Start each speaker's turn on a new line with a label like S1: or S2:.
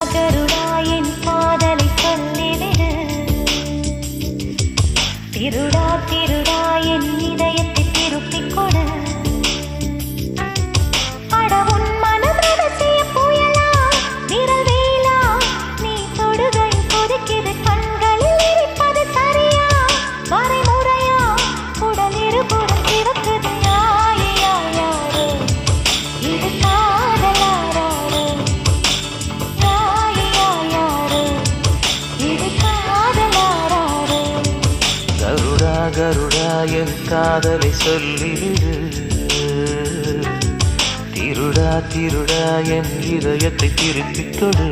S1: கருடாயின் காதலை சொல்லிவிடு. திருடா திருடா என் இதயத்தை திருப்பிக் கொடு. அடவுன் மனம் ரகசிய புயலா விரல் வேலா நீ தொடுகை கொதிக்கிது கண்களில் இருப்பது சரியா வரைமுறையா உடல் இருபுறம் சிவக்குது யாரோ இது காதலாரோ
S2: கருடா கருடா என் காதலை சொல்லிவிடு. திருடா திருடா என் இதயத்தை திருப்பிக் கொடு.